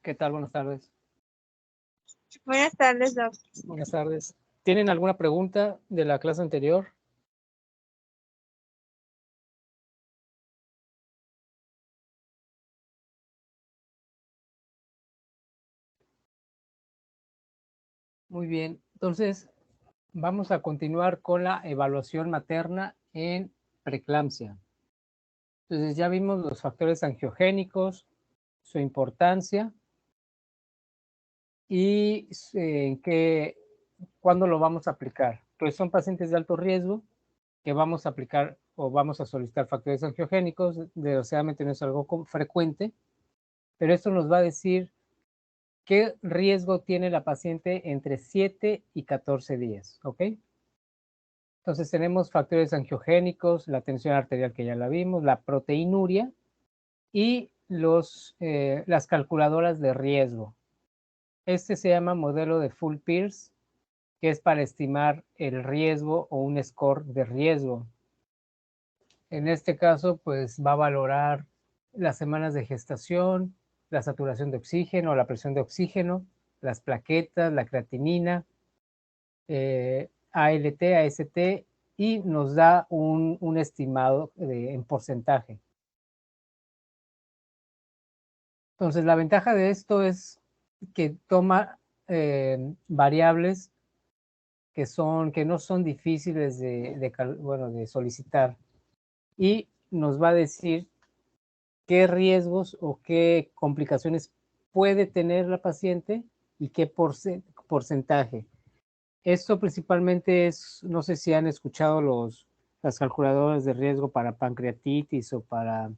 ¿Qué tal? Buenas tardes. Buenas tardes, Doc. Buenas tardes. ¿Tienen alguna pregunta de la clase anterior? Muy bien. Entonces, vamos a continuar con la evaluación materna en preeclampsia. Entonces, ya vimos los factores angiogénicos, su importancia y cuándo lo vamos a aplicar. Pues son pacientes de alto riesgo que vamos a aplicar o vamos a solicitar factores angiogénicos. Desgraciadamente no es algo frecuente, pero esto nos va a decir qué riesgo tiene la paciente entre 7 y 14 días, ¿ok? Entonces tenemos factores angiogénicos, la tensión arterial que ya la vimos, la proteinuria y las calculadoras de riesgo. Este se llama modelo de Full Pearce, que es para estimar el riesgo o un score de riesgo. En este caso, pues va a valorar las semanas de gestación, la saturación de oxígeno, la presión de oxígeno, las plaquetas, la creatinina, ALT, AST, y nos da un estimado en porcentaje. Entonces, la ventaja de esto es que toma variables que no son difíciles de solicitar, y nos va a decir qué riesgos o qué complicaciones puede tener la paciente y qué porcentaje. Esto principalmente es, no sé si han escuchado las calculadoras de riesgo para pancreatitis o para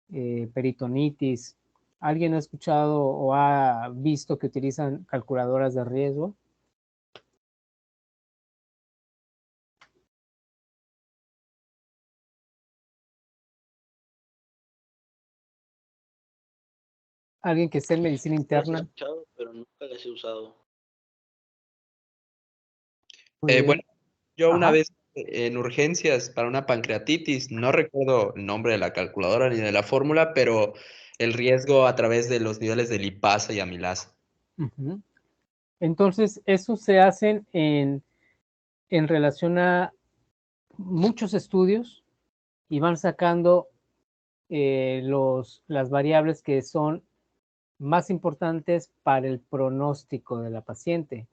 peritonitis. ¿Alguien ha escuchado o ha visto que utilizan calculadoras de riesgo? ¿Alguien que esté en medicina interna? Las he escuchado, pero nunca las he usado. Bueno, yo una Ajá. vez en urgencias para una pancreatitis, no recuerdo el nombre de la calculadora ni de la fórmula, pero el riesgo a través de los niveles de lipasa y amilasa. Uh-huh. Entonces, eso se hacen en relación a muchos estudios y van sacando las variables que son más importantes para el pronóstico de la paciente.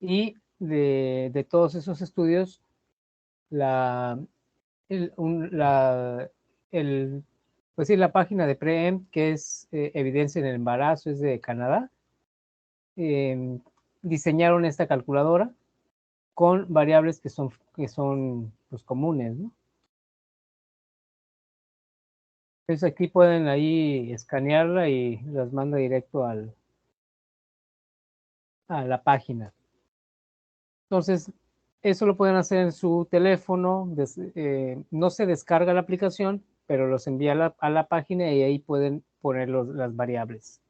Y de todos esos estudios, pues sí, la página de PREEM, que es Evidencia en el Embarazo, es de Canadá, diseñaron esta calculadora con variables que son pues, comunes, ¿no? Entonces aquí pueden ahí escanearla y las manda directo a la página. Entonces, eso lo pueden hacer en su teléfono. No se descarga la aplicación, pero los envía a la página y ahí pueden poner las variables.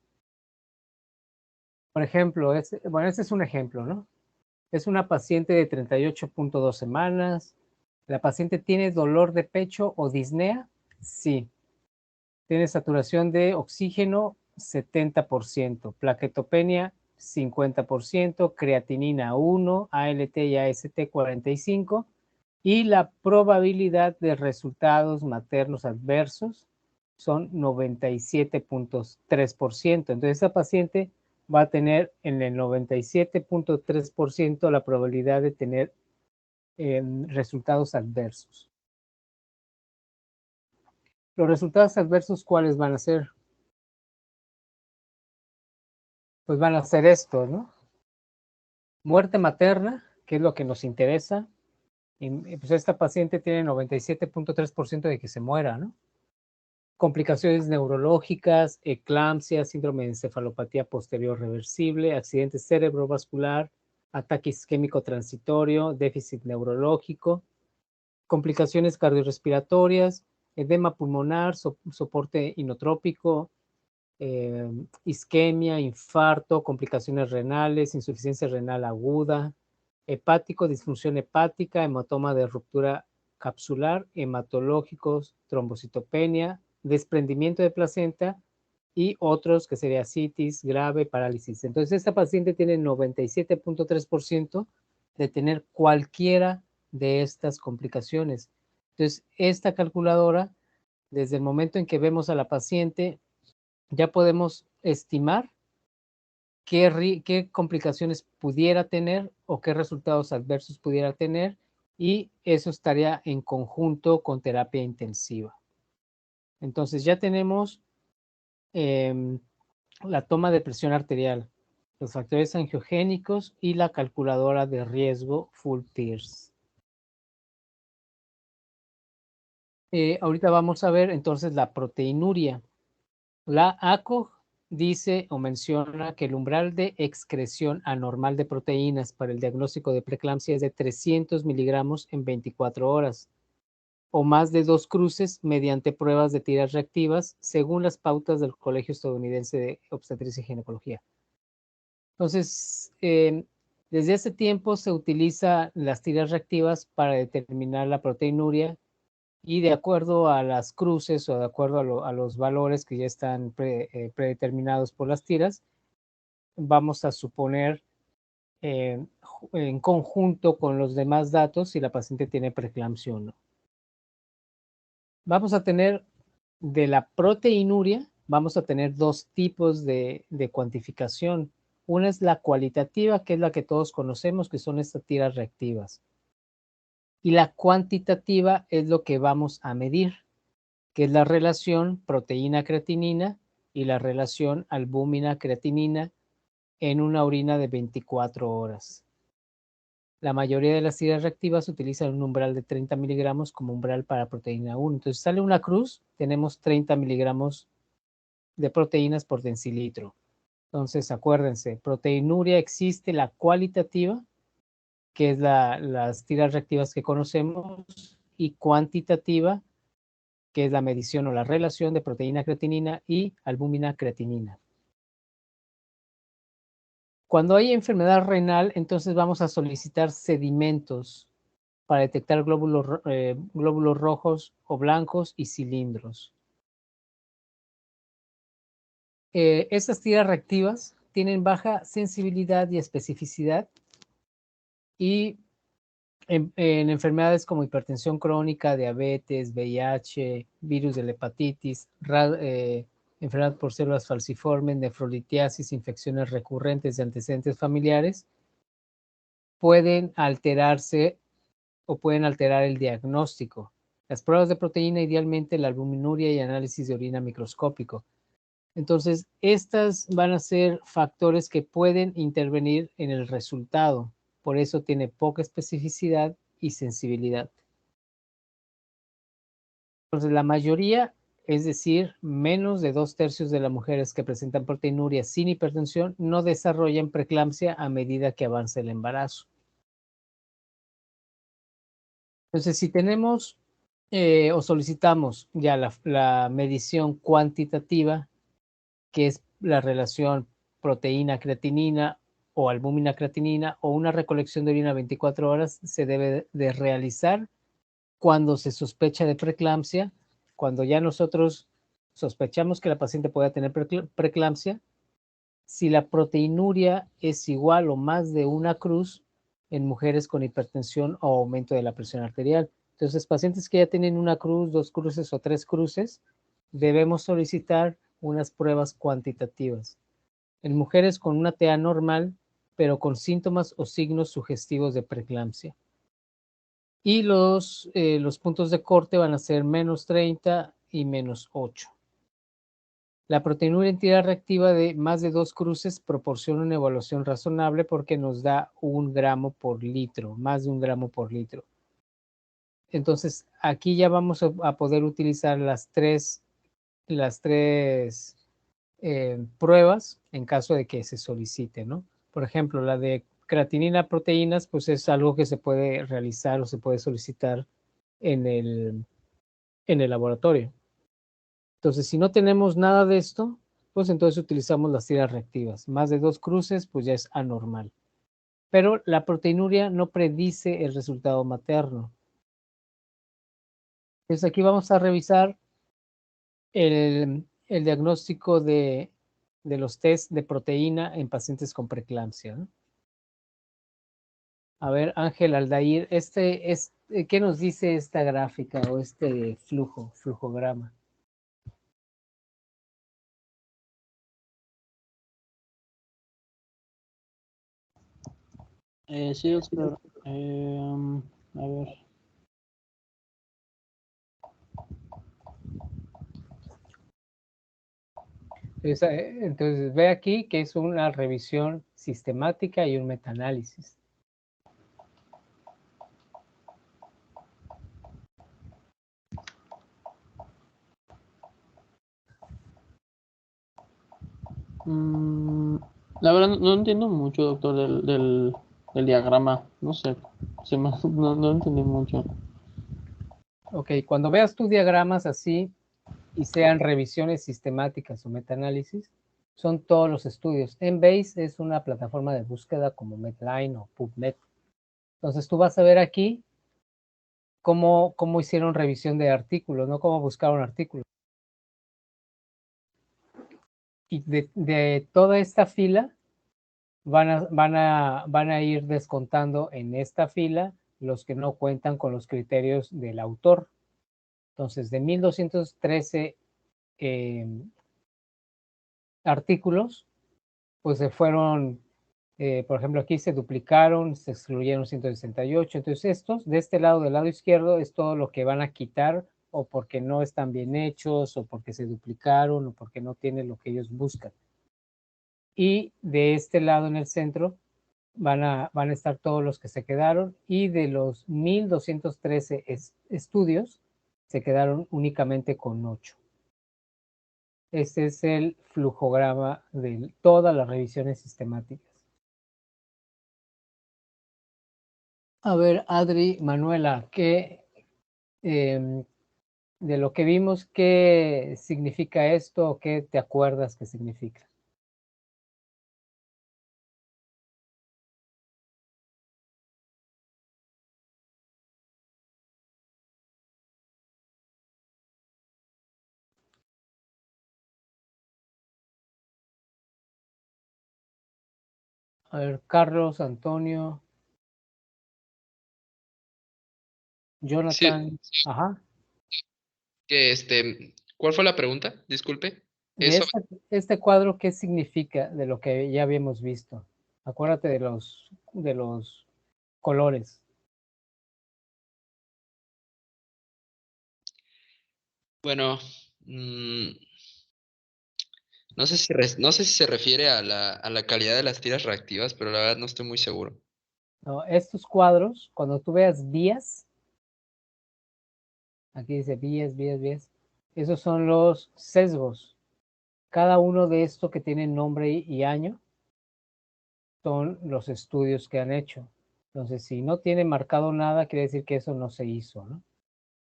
Por ejemplo, este es un ejemplo, ¿no? Es una paciente de 38.2 semanas. ¿La paciente tiene dolor de pecho o disnea? Sí. Tiene saturación de oxígeno 70%, plaquetopenia 50%, creatinina 1, ALT y AST 45%, y la probabilidad de resultados maternos adversos son 97.3%. Entonces, esa paciente va a tener en el 97.3% la probabilidad de tener resultados adversos. Los resultados adversos, ¿cuáles van a ser? Pues van a ser estos, ¿no? Muerte materna, que es lo que nos interesa. Y pues esta paciente tiene 97.3% de que se muera, ¿no? Complicaciones neurológicas, eclampsia, síndrome de encefalopatía posterior reversible, accidente cerebrovascular, ataque isquémico transitorio, déficit neurológico, complicaciones cardiorrespiratorias, edema pulmonar, soporte inotrópico, isquemia, infarto, complicaciones renales, insuficiencia renal aguda, hepático, disfunción hepática, hematoma de ruptura capsular, hematológicos, trombocitopenia, desprendimiento de placenta y otros que sería citis, grave, parálisis. Entonces, esta paciente tiene 97.3% de tener cualquiera de estas complicaciones. Entonces, esta calculadora, desde el momento en que vemos a la paciente, ya podemos estimar qué complicaciones pudiera tener o qué resultados adversos pudiera tener, y eso estaría en conjunto con terapia intensiva. Entonces ya tenemos la toma de presión arterial, los factores angiogénicos y la calculadora de riesgo Full Tears. Ahorita vamos a ver entonces la proteinuria. La ACOG dice o menciona que el umbral de excreción anormal de proteínas para el diagnóstico de preeclampsia es de 300 miligramos en 24 horas, o más de 2 cruces mediante pruebas de tiras reactivas, según las pautas del Colegio Estadounidense de Obstetricia y Ginecología. Entonces, desde hace tiempo se utilizan las tiras reactivas para determinar la proteinuria, y de acuerdo a las cruces o de acuerdo a los valores que ya están predeterminados por las tiras, vamos a suponer en conjunto con los demás datos si la paciente tiene preeclampsia o no. Vamos a tener de la proteinuria, vamos a tener dos tipos de cuantificación. Una es la cualitativa, que es la que todos conocemos, que son estas tiras reactivas. Y la cuantitativa es lo que vamos a medir, que es la relación proteína-creatinina y la relación albúmina-creatinina en una orina de 24 horas. La mayoría de las tiras reactivas utilizan un umbral de 30 miligramos como umbral para proteína 1. Entonces sale una cruz, tenemos 30 miligramos de proteínas por decilitro. Entonces acuérdense, proteinuria existe la cualitativa, que es las tiras reactivas que conocemos, y cuantitativa, que es la medición o la relación de proteína-creatinina y albúmina-creatinina. Cuando hay enfermedad renal, entonces vamos a solicitar sedimentos para detectar glóbulos rojos o blancos y cilindros. Estas tiras reactivas tienen baja sensibilidad y especificidad, y en enfermedades como hipertensión crónica, diabetes, VIH, virus de la hepatitis, enfermedad por células falciformes, nefrolitiasis, infecciones recurrentes de antecedentes familiares, pueden alterarse o pueden alterar el diagnóstico. Las pruebas de proteína, idealmente la albuminuria y análisis de orina microscópico. Entonces, estas van a ser factores que pueden intervenir en el resultado. Por eso tiene poca especificidad y sensibilidad. Entonces, la mayoría, es decir, menos de 2/3 de las mujeres que presentan proteinuria sin hipertensión, no desarrollan preeclampsia a medida que avanza el embarazo. Entonces, si tenemos o solicitamos ya la medición cuantitativa, que es la relación proteína-creatinina o albúmina-creatinina, o una recolección de orina 24 horas, se debe de realizar cuando se sospecha de preeclampsia, cuando ya nosotros sospechamos que la paciente pueda tener preeclampsia. Si la proteinuria es igual o más de una cruz en mujeres con hipertensión o aumento de la presión arterial. Entonces, pacientes que ya tienen una cruz, 2 cruces o 3 cruces, debemos solicitar unas pruebas cuantitativas. En mujeres con una TA normal, pero con síntomas o signos sugestivos de preeclampsia. Y los puntos de corte van a ser -30 y -8. La proteinuria en tira reactiva de más de 2 cruces proporciona una evaluación razonable porque nos da 1 gramo por litro, más de 1 gramo por litro. Entonces, aquí ya vamos a poder utilizar las tres pruebas en caso de que se solicite, ¿no? Por ejemplo, la de creatinina proteínas, pues es algo que se puede realizar o se puede solicitar en el laboratorio. Entonces, si no tenemos nada de esto, pues entonces utilizamos las tiras reactivas. Más de 2 cruces, pues ya es anormal. Pero la proteinuria no predice el resultado materno. Entonces, aquí vamos a revisar el diagnóstico de los test de proteína en pacientes con preeclampsia, ¿no? A ver, Ángel Aldair, ¿qué nos dice esta gráfica o este flujograma? Sí, doctor. A ver. Entonces, ve aquí que es una revisión sistemática y un metaanálisis. La verdad no entiendo mucho, doctor, del diagrama. No sé, no entendí mucho. Ok, cuando veas tus diagramas así y sean revisiones sistemáticas o metaanálisis, son todos los estudios. Embase es una plataforma de búsqueda como Medline o PubMed. Entonces tú vas a ver aquí cómo hicieron revisión de artículos, no cómo buscaron artículos. Y de toda esta fila van a ir descontando en esta fila los que no cuentan con los criterios del autor. Entonces, de 1213 artículos, pues se fueron, por ejemplo, aquí se duplicaron, se excluyeron 168. Entonces, estos, de este lado, del lado izquierdo, es todo lo que van a quitar o porque no están bien hechos o porque se duplicaron o porque no tienen lo que ellos buscan. Y de este lado en el centro van a estar todos los que se quedaron y de los 1213 estudios se quedaron únicamente con 8. Este es el flujograma de todas las revisiones sistemáticas. A ver, Adri, Manuela, de lo que vimos, ¿qué significa esto o qué te acuerdas que significa? A ver, Carlos, Antonio, Jonathan, Sí, ajá. ¿Cuál fue la pregunta? Disculpe. De Eso, este cuadro, ¿qué significa de lo que ya habíamos visto? Acuérdate de los colores. bueno, no sé si se refiere a la calidad de las tiras reactivas, pero la verdad no estoy muy seguro. ¿No? Estos cuadros, cuando tú veas vías, aquí dice vías, esos son los sesgos. Cada uno de estos que tienen nombre y año son los estudios que han hecho. Entonces, si no tiene marcado nada, quiere decir que eso no se hizo, ¿no?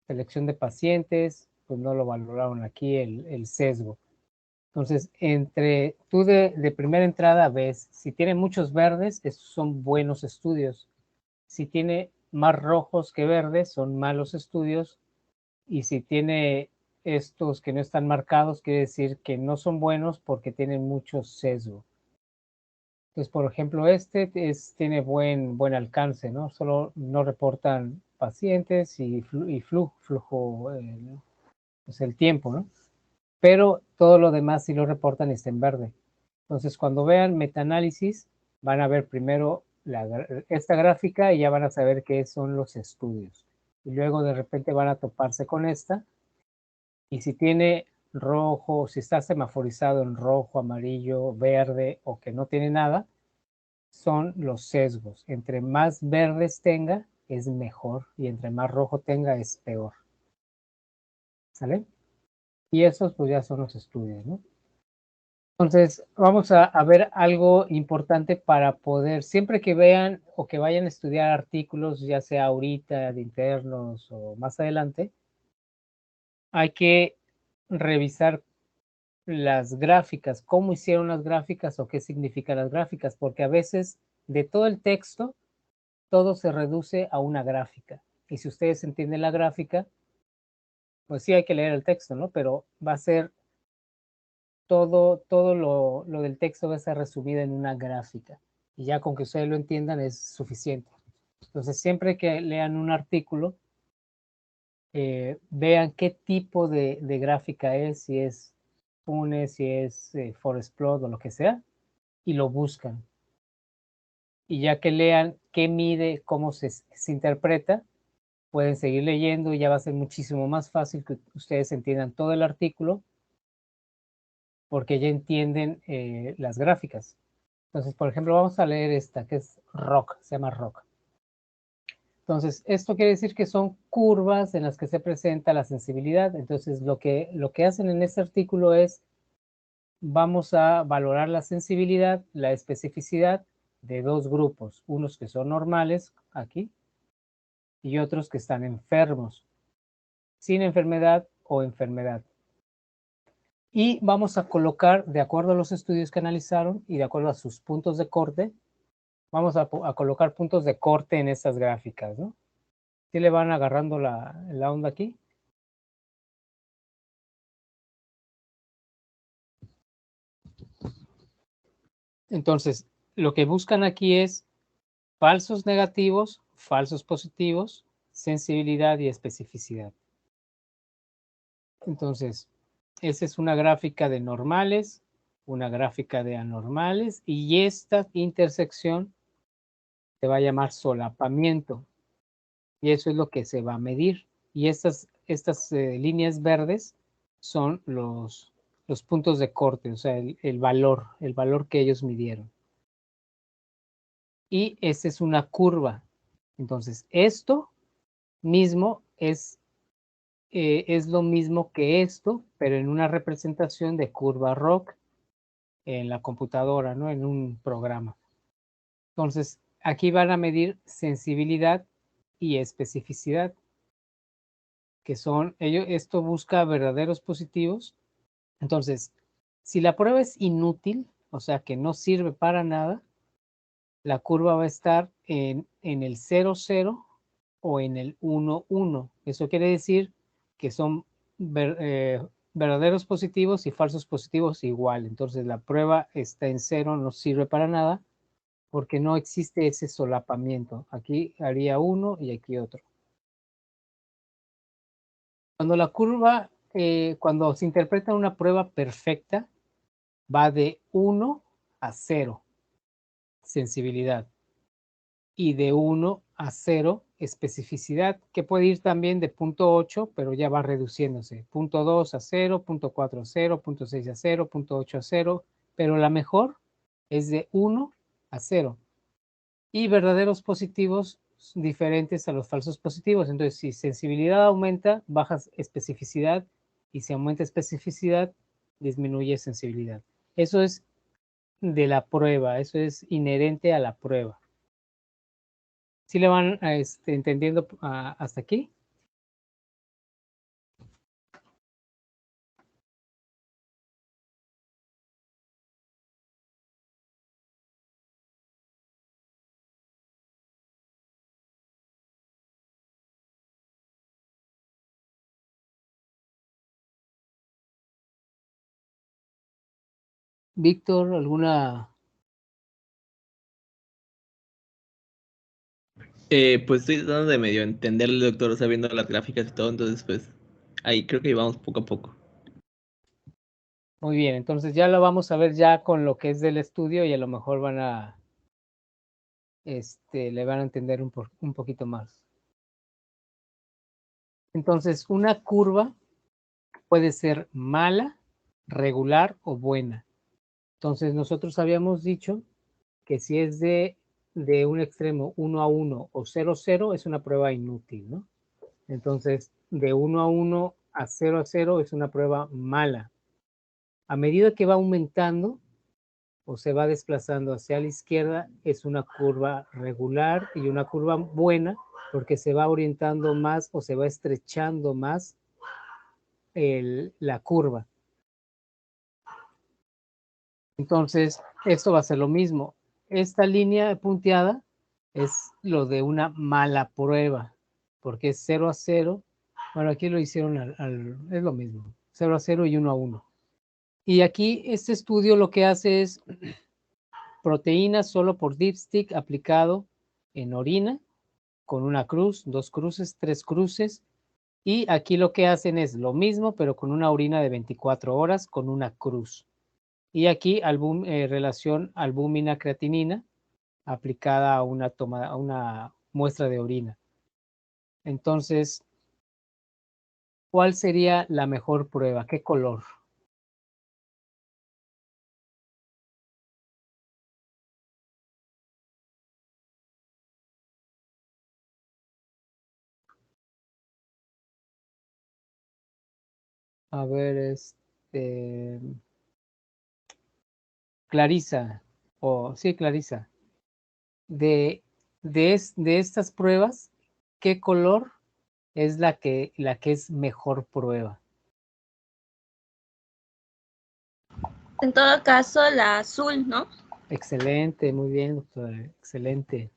Selección de pacientes, pues no lo valoraron aquí el sesgo. Entonces, tú de primera entrada ves, si tiene muchos verdes, estos son buenos estudios. Si tiene más rojos que verdes, son malos estudios. Y si tiene estos que no están marcados, quiere decir que no son buenos porque tienen mucho sesgo. Entonces, por ejemplo, tiene buen alcance, ¿no? Solo no reportan pacientes y flujo, pues el tiempo, ¿no? Pero todo lo demás sí lo reportan y está en verde. Entonces, cuando vean metaanálisis, van a ver primero esta gráfica y ya van a saber qué son los estudios. Y luego de repente van a toparse con esta. Y si tiene rojo, si está semaforizado en rojo, amarillo, verde o que no tiene nada, son los sesgos. Entre más verdes tenga, es mejor. Y entre más rojo tenga, es peor. ¿Sale? Y esos pues ya son los estudios, ¿no? Entonces, vamos a ver algo importante para poder, siempre que vean o que vayan a estudiar artículos, ya sea ahorita, de internos o más adelante, hay que revisar las gráficas, cómo hicieron las gráficas o qué significan las gráficas, porque a veces de todo el texto, todo se reduce a una gráfica. Y si ustedes entienden la gráfica, pues sí hay que leer el texto, ¿no? Pero va a ser todo lo del texto va a estar resumido en una gráfica. Y ya con que ustedes lo entiendan es suficiente. Entonces, siempre que lean un artículo, vean qué tipo de gráfica es, si es Punnett, si es Forestplot o lo que sea, y lo buscan. Y ya que lean qué mide, cómo se interpreta, pueden seguir leyendo y ya va a ser muchísimo más fácil que ustedes entiendan todo el artículo porque ya entienden las gráficas. Entonces, por ejemplo, vamos a leer esta que es ROC, se llama ROC. Entonces, esto quiere decir que son curvas en las que se presenta la sensibilidad. Entonces, lo que hacen en este artículo es, vamos a valorar la sensibilidad, la especificidad de dos grupos, unos que son normales, aquí, y otros que están enfermos, sin enfermedad o enfermedad. Y vamos a colocar, de acuerdo a los estudios que analizaron y de acuerdo a sus puntos de corte, vamos a colocar puntos de corte en estas gráficas, ¿no? ¿Sí le van agarrando la onda aquí? Entonces, lo que buscan aquí es falsos negativos, falsos positivos, sensibilidad y especificidad. Entonces, esa es una gráfica de normales, una gráfica de anormales y esta intersección se va a llamar solapamiento. Y eso es lo que se va a medir. Y estas líneas verdes son los puntos de corte, o sea, el valor que ellos midieron. Y esta es una curva. Entonces, esto mismo es lo mismo que esto, pero en una representación de curva ROC en la computadora, ¿no? En un programa. Entonces, aquí van a medir sensibilidad y especificidad, que son, esto busca verdaderos positivos. Entonces, si la prueba es inútil, o sea que no sirve para nada, la curva va a estar en el 0, 0 o en el 1, 1. Eso quiere decir que son verdaderos positivos y falsos positivos igual. Entonces la prueba está en 0, no sirve para nada porque no existe ese solapamiento. Aquí haría uno y aquí otro. Cuando la curva, cuando se interpreta una prueba perfecta, va de 1 a 0, sensibilidad, y de 1 a 0, especificidad, que puede ir también de 0.8, pero ya va reduciéndose. 0.2 a 0, 0.4 a 0, 0.6 a 0, 0.8 a 0, pero la mejor es de 1 a 0. Y verdaderos positivos diferentes a los falsos positivos. Entonces, si sensibilidad aumenta, baja especificidad, y si aumenta especificidad, disminuye sensibilidad. Eso es de la prueba, eso es inherente a la prueba. ¿Sí le van entendiendo hasta aquí? Víctor, ¿alguna? Pues estoy tratando de medio entenderle, doctor, o sea, viendo las gráficas y todo, entonces pues ahí creo que vamos poco a poco. Muy bien, entonces ya lo vamos a ver ya con lo que es del estudio y a lo mejor van a, le van a entender un poquito más. Entonces, una curva puede ser mala, regular o buena. Entonces, nosotros habíamos dicho que si es de un extremo 1 a 1 o 0 a 0 es una prueba inútil, ¿no? Entonces, de 1 a 1 a 0 a 0 es una prueba mala. A medida que va aumentando o se va desplazando hacia la izquierda, es una curva regular y una curva buena porque se va orientando más o se va estrechando más la curva. Entonces, esto va a ser lo mismo. Esta línea punteada es lo de una mala prueba, porque es 0 a 0. Bueno, aquí lo hicieron es lo mismo, 0 a 0 y 1 a 1. Y aquí este estudio lo que hace es proteína solo por dipstick aplicado en orina, con una cruz, 2 cruces, 3 cruces. Y aquí lo que hacen es lo mismo, pero con una orina de 24 horas con una cruz. Y aquí relación albúmina-creatinina aplicada a una muestra de orina. Entonces, ¿cuál sería la mejor prueba? ¿Qué color? A ver, Clarisa, sí, Clarisa, de estas pruebas, ¿qué color es la que es mejor prueba? En todo caso, la azul, ¿no? Excelente, muy bien, doctora, excelente.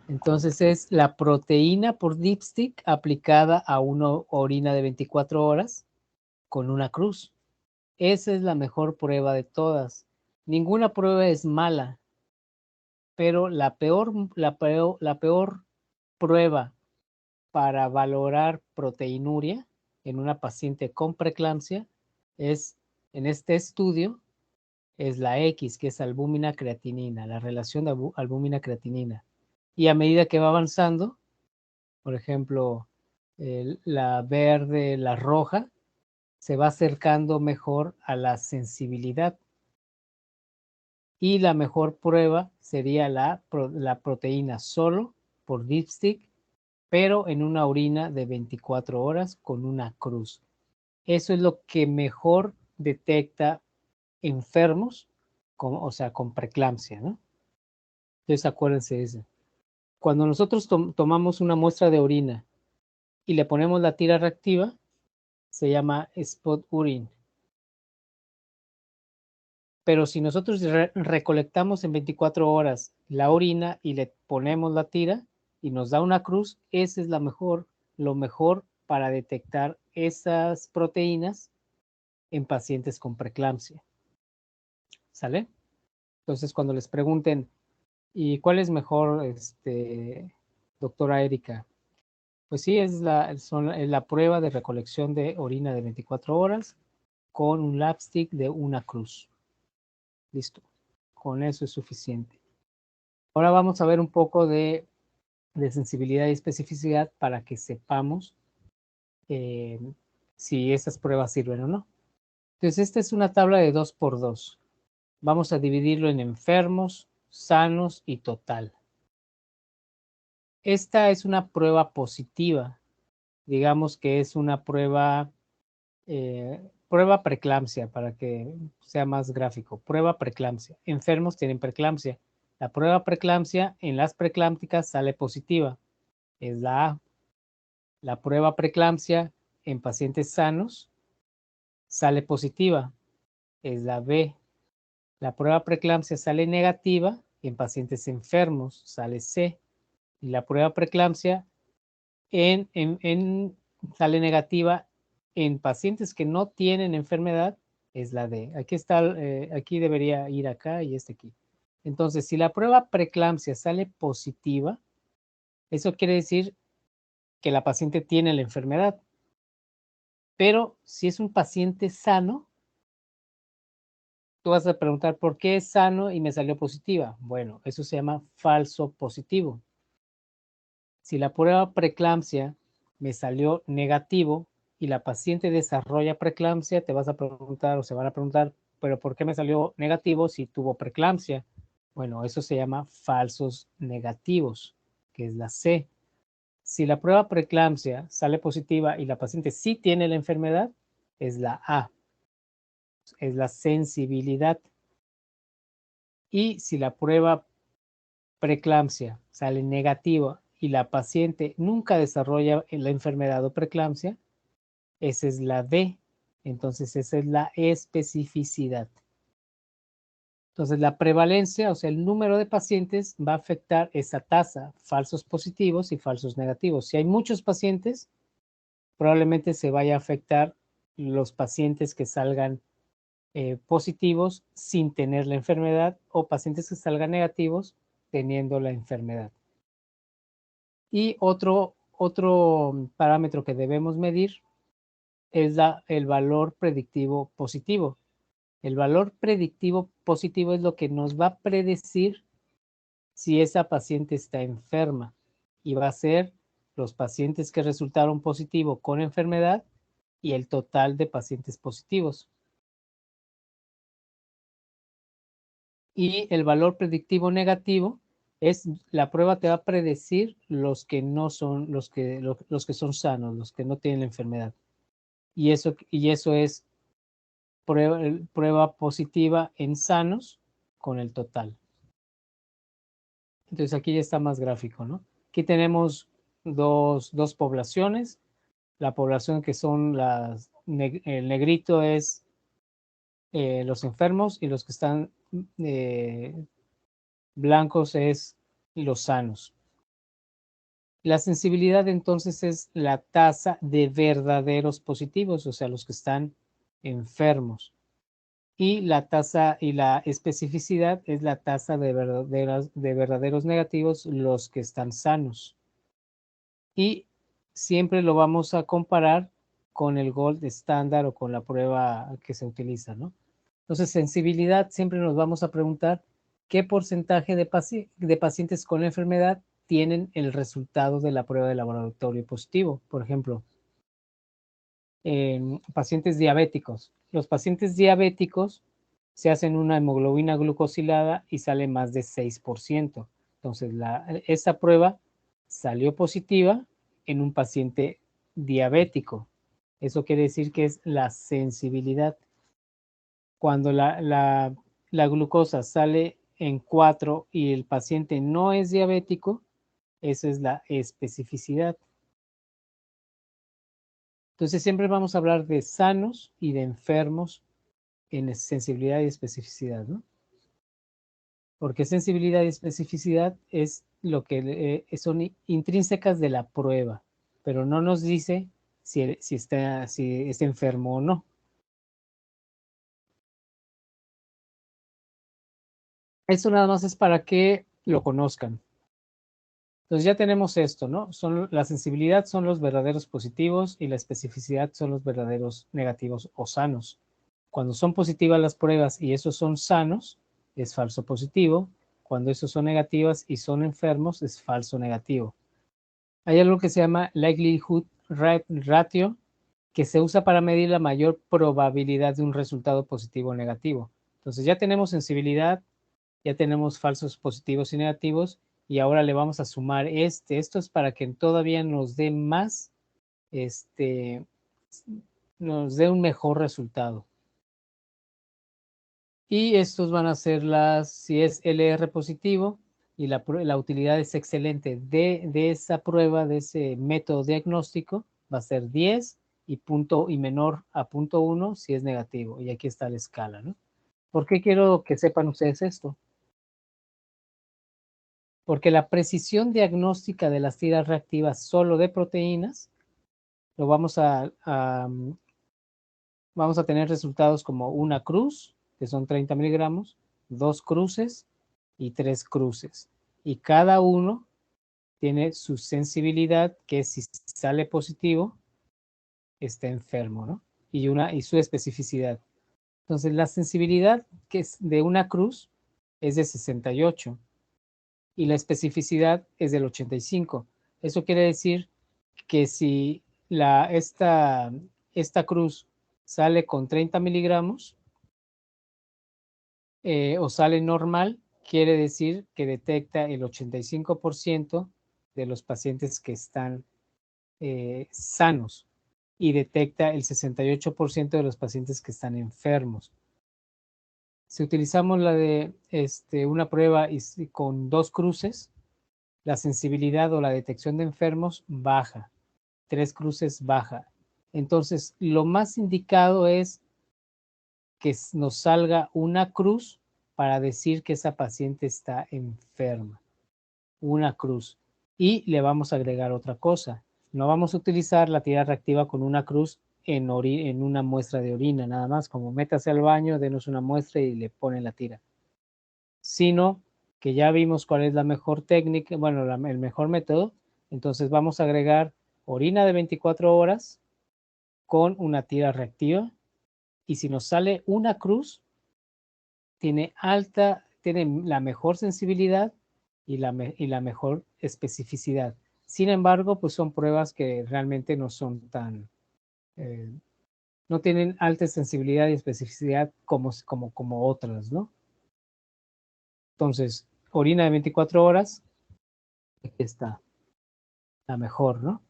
Entonces es la proteína por dipstick aplicada a una orina de 24 horas con una cruz. Esa es la mejor prueba de todas. Ninguna prueba es mala, pero la peor prueba para valorar proteinuria en una paciente con preeclampsia es, en este estudio, es la X, que es albúmina-creatinina, la relación de albúmina-creatinina. Y a medida que va avanzando, por ejemplo, la verde, la roja, se va acercando mejor a la sensibilidad. Y la mejor prueba sería la proteína solo por dipstick, pero en una orina de 24 horas con una cruz. Eso es lo que mejor detecta enfermos, o sea, con preeclampsia, ¿no? Entonces acuérdense de eso. Cuando nosotros tomamos una muestra de orina y le ponemos la tira reactiva, se llama spot urine. Pero si nosotros recolectamos en 24 horas la orina y le ponemos la tira y nos da una cruz, esa es lo mejor para detectar esas proteínas en pacientes con preeclampsia. ¿Sale? Entonces, cuando les pregunten, ¿y cuál es mejor, doctora Erika? Pues sí, es la prueba de recolección de orina de 24 horas con un lapstick de una cruz. Listo. Con eso es suficiente. Ahora vamos a ver un poco de sensibilidad y especificidad para que sepamos si esas pruebas sirven o no. Entonces, esta es una tabla de 2x2. Vamos a dividirlo en enfermos, sanos y total. Esta es una prueba positiva. Digamos que es una prueba preeclampsia, para que sea más gráfico. Prueba preeclampsia. Enfermos tienen preeclampsia. La prueba preeclampsia en las preeclámpticas sale positiva. Es la A. La prueba preeclampsia en pacientes sanos sale positiva. Es la B. La prueba preeclampsia sale negativa en pacientes enfermos. Sale C. Y la prueba preeclampsia sale negativa en pacientes que no tienen enfermedad, es la D. Aquí está, aquí debería ir acá y aquí. Entonces, si la prueba preeclampsia sale positiva, eso quiere decir que la paciente tiene la enfermedad. Pero si es un paciente sano, tú vas a preguntar, ¿por qué es sano y me salió positiva? Bueno, eso se llama falso positivo. Si la prueba preeclampsia me salió negativo y la paciente desarrolla preeclampsia, te vas a preguntar o se van a preguntar, ¿pero por qué me salió negativo si tuvo preeclampsia? Bueno, eso se llama falsos negativos, que es la C. Si la prueba preeclampsia sale positiva y la paciente sí tiene la enfermedad, es la A, es la sensibilidad. Y si la prueba preeclampsia sale negativa y la paciente nunca desarrolla la enfermedad o preeclampsia, esa es la D. Entonces, esa es la especificidad. Entonces, la prevalencia, o sea, el número de pacientes va a afectar esa tasa, falsos positivos y falsos negativos. Si hay muchos pacientes, probablemente se vaya a afectar los pacientes que salgan positivos sin tener la enfermedad o pacientes que salgan negativos teniendo la enfermedad. Y otro parámetro que debemos medir es el valor predictivo positivo. El valor predictivo positivo es lo que nos va a predecir si esa paciente está enferma, y va a ser los pacientes que resultaron positivo con enfermedad y el total de pacientes positivos. Y el valor predictivo negativo es la prueba te va a predecir los que no son, los que son sanos, los que no tienen la enfermedad. Y eso es prueba positiva en sanos con el total. Entonces aquí ya está más gráfico, ¿no? Aquí tenemos dos poblaciones. La población que son el negrito es los enfermos, y los que están blancos es los sanos. La sensibilidad entonces es la tasa de verdaderos positivos, o sea, los que están enfermos. Y la tasa y la especificidad es la tasa de verdaderos negativos, los que están sanos. Y siempre lo vamos a comparar con el gold estándar o con la prueba que se utiliza, ¿no? Entonces, sensibilidad, siempre nos vamos a preguntar qué porcentaje de pacientes con la enfermedad tienen el resultado de la prueba de laboratorio positivo. Por ejemplo, pacientes diabéticos. Los pacientes diabéticos se hacen una hemoglobina glucosilada y sale más de 6%. Entonces, esa prueba salió positiva en un paciente diabético. Eso quiere decir que es la sensibilidad. Cuando la glucosa sale en 4 y el paciente no es diabético, esa es la especificidad. Entonces siempre vamos a hablar de sanos y de enfermos en sensibilidad y especificidad, ¿no? Porque sensibilidad y especificidad es lo que son intrínsecas de la prueba, pero no nos dice si está enfermo o no. Esto nada más es para que lo conozcan. Entonces ya tenemos esto, ¿no? La sensibilidad son los verdaderos positivos y la especificidad son los verdaderos negativos o sanos. Cuando son positivas las pruebas y esos son sanos, es falso positivo. Cuando esos son negativas y son enfermos, es falso negativo. Hay algo que se llama likelihood ratio, que se usa para medir la mayor probabilidad de un resultado positivo o negativo. Entonces ya tenemos sensibilidad, ya tenemos falsos positivos y negativos, y ahora le vamos a sumar esto es para que todavía nos dé más, nos dé un mejor resultado. Y estos van a ser si es LR positivo y la utilidad es excelente de esa prueba, de ese método diagnóstico, va a ser 10 y menor a 0.1 si es negativo. Y aquí está la escala, ¿no? ¿Por qué quiero que sepan ustedes esto? Porque la precisión diagnóstica de las tiras reactivas solo de proteínas, lo vamos a tener resultados como una cruz, que son 30 miligramos, 2 cruces y 3 cruces. Y cada uno tiene su sensibilidad, que es si sale positivo, está enfermo, ¿no? Y su especificidad. Entonces, la sensibilidad que es de una cruz es de 68 y la especificidad es del 85. Eso quiere decir que si esta cruz sale con 30 miligramos o sale normal, quiere decir que detecta el 85% de los pacientes que están sanos y detecta el 68% de los pacientes que están enfermos. Si utilizamos la de una prueba con 2 cruces, la sensibilidad o la detección de enfermos baja, 3 cruces baja. Entonces, lo más indicado es que nos salga una cruz para decir que esa paciente está enferma. Una cruz. Y le vamos a agregar otra cosa. No vamos a utilizar la tirada reactiva con una cruz en una muestra de orina, nada más, como métase al baño, denos una muestra y le ponen la tira. Sino que ya vimos cuál es la mejor técnica, bueno, el mejor método, entonces vamos a agregar orina de 24 horas con una tira reactiva, y si nos sale una cruz, tiene la mejor sensibilidad y la mejor especificidad. Sin embargo, pues son pruebas que realmente no son tan, no tienen alta sensibilidad y especificidad como otras, ¿no? Entonces, orina de 24 horas, aquí está, la mejor, ¿no?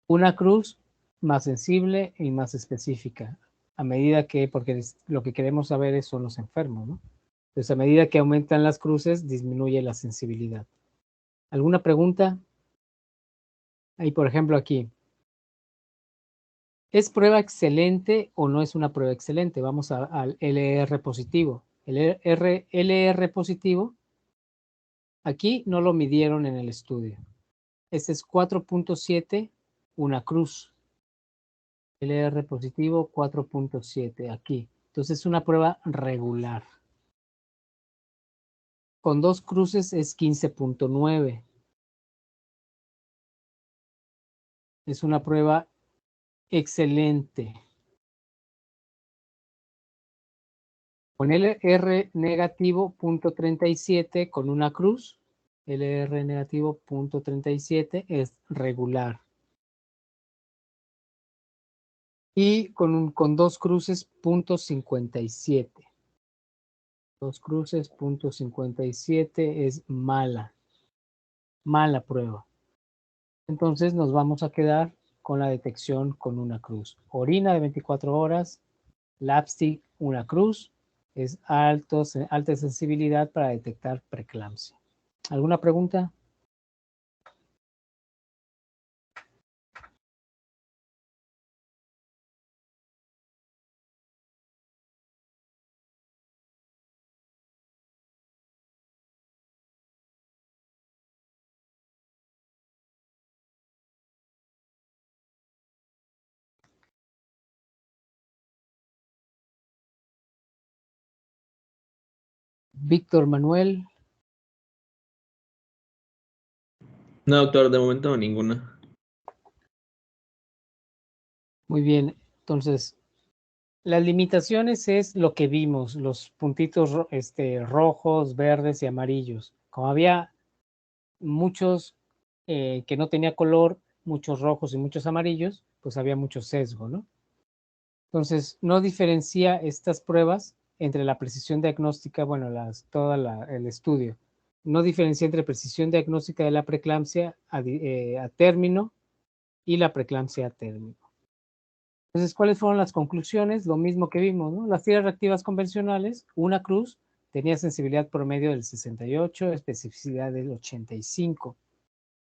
Una cruz más sensible y más específica, a medida que, porque lo que queremos saber son los enfermos, ¿no? Entonces, a medida que aumentan las cruces, disminuye la sensibilidad. ¿Alguna pregunta? Ahí, por ejemplo, aquí. ¿Es prueba excelente o no es una prueba excelente? Vamos al LR positivo. El LR positivo, aquí no lo midieron en el estudio. Este es 4.7, una cruz. LR positivo 4.7 aquí. Entonces es una prueba regular. Con 2 cruces es 15.9. Es una prueba excelente. Con LR negativo 0.37 con una cruz, LR negativo 0.37 es regular. Y con 2 cruces 0.57. 2 cruces 0.57 es mala. Mala prueba. Entonces nos vamos a quedar con la detección con una cruz. Orina de 24 horas, Lapstick, una cruz, es alta sensibilidad para detectar preeclampsia. ¿Alguna pregunta? Víctor Manuel. No, doctor, de momento ninguna. Muy bien, entonces las limitaciones es lo que vimos, los puntitos rojos, verdes y amarillos. Como había muchos que no tenía color, muchos rojos y muchos amarillos, pues había mucho sesgo, ¿no? Entonces, no diferencia estas pruebas entre la precisión diagnóstica, bueno, todo el estudio, no diferencia entre precisión diagnóstica de la preeclampsia a término y la preeclampsia a término. Entonces, ¿cuáles fueron las conclusiones? Lo mismo que vimos, ¿no? Las tiras reactivas convencionales, una cruz, tenía sensibilidad promedio del 68, especificidad del 85.